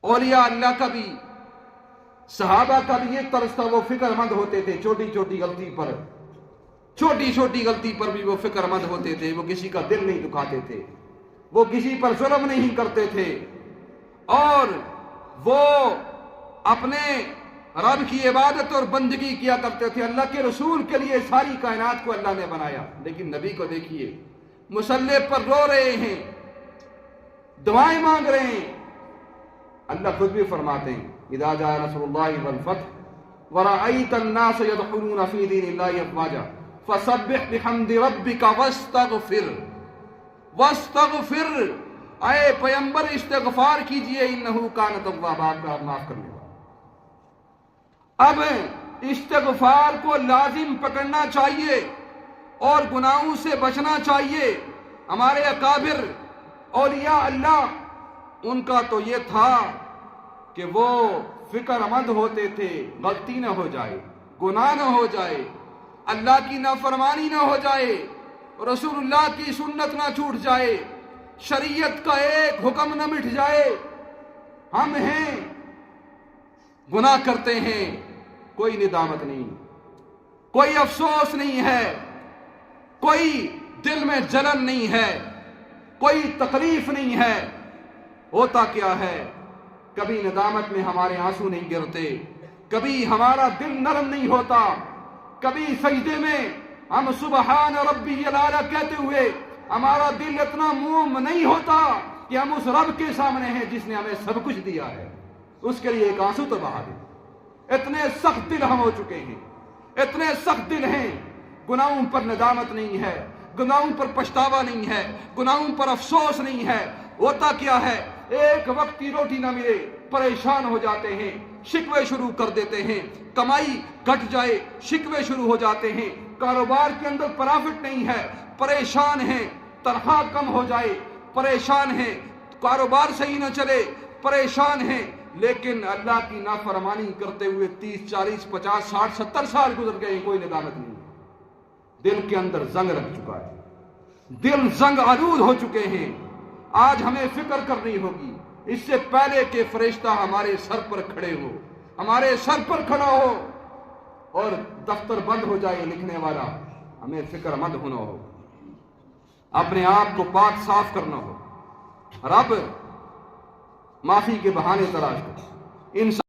اولیاء اللہ کا بھی، صحابہ کا بھی یہ طرز تھا، وہ فکر مند ہوتے تھے چھوٹی چھوٹی غلطی پر بھی وہ فکر مند ہوتے تھے، وہ کسی کا دل نہیں دکھاتے تھے، وہ کسی پر ظلم نہیں کرتے تھے، اور وہ اپنے رب کی عبادت اور بندگی کیا کرتے تھے۔ اللہ کے رسول کے لیے ساری کائنات کو اللہ نے بنایا، لیکن نبی کو دیکھیے مصلی پر رو رہے ہیں، دعائیں مانگ رہے ہیں۔ اللہ خود بھی فرماتے ہیں اذا جاء نصر اللہ والفتح ورأيت الناس يدخلون في دين الله افواجا فسبح بحمد ربك واستغفر، اے پیغمبر استغفار کیجئے، انه كان توابا، آپ کا معاف کرنے والا۔ اب استغفار کو لازم پکڑنا چاہیے اور گناہوں سے بچنا چاہیے۔ ہمارے اکابر اولیاء اللہ، ان کا تو یہ تھا کہ وہ فکر مند ہوتے تھے غلطی نہ ہو جائے، گناہ نہ ہو جائے، اللہ کی نافرمانی نہ ہو جائے، رسول اللہ کی سنت نہ چھوٹ جائے، شریعت کا ایک حکم نہ مٹ جائے۔ ہم ہیں، گناہ کرتے ہیں، کوئی ندامت نہیں، کوئی افسوس نہیں ہے، کوئی دل میں جلن نہیں ہے، کوئی تکلیف نہیں ہے۔ ہوتا کیا ہے، کبھی ندامت میں ہمارے آنسو نہیں گرتے، کبھی ہمارا دل نرم نہیں ہوتا، کبھی سجدے میں ہم سبحان ربی الاعلیٰ کہتے ہوئے ہمارا دل اتنا موم نہیں ہوتا کہ ہم اس رب کے سامنے ہیں جس نے ہمیں سب کچھ دیا ہے، اس کے لیے ایک آنسو تو بہا دیں۔ اتنے سخت دل ہم ہو چکے ہیں، اتنے سخت دل ہیں، گناہوں پر ندامت نہیں ہے، گناہوں پر پچھتاوا نہیں ہے، گناہوں پر افسوس نہیں ہے۔ ہوتا کیا ہے، ایک وقت کی روٹی نہ ملے پریشان ہو جاتے ہیں، شکوے شروع کر دیتے ہیں، کمائی گھٹ جائے شکوے شروع ہو جاتے ہیں، کاروبار کے اندر پرافٹ نہیں ہے پریشان ہیں، تنخواہ کم ہو جائے پریشان ہیں، کاروبار صحیح نہ چلے پریشان ہیں۔ لیکن اللہ کی نافرمانی کرتے ہوئے 30 40 50 60 70 سال گزر گئے، کوئی ندامت نہیں، دل کے اندر زنگ لگ چکا ہے، دل زنگ آلود ہو چکے ہیں۔ آج ہمیں فکر کرنی ہوگی، اس سے پہلے کہ فرشتہ ہمارے سر پر کھڑے ہو، ہمارے سر پر کھڑا ہو اور دفتر بند ہو جائے لکھنے والا، ہمیں فکر مند ہونا ہو، اپنے آپ کو پاک صاف کرنا ہو، رب معافی کے بہانے تلاش کرو۔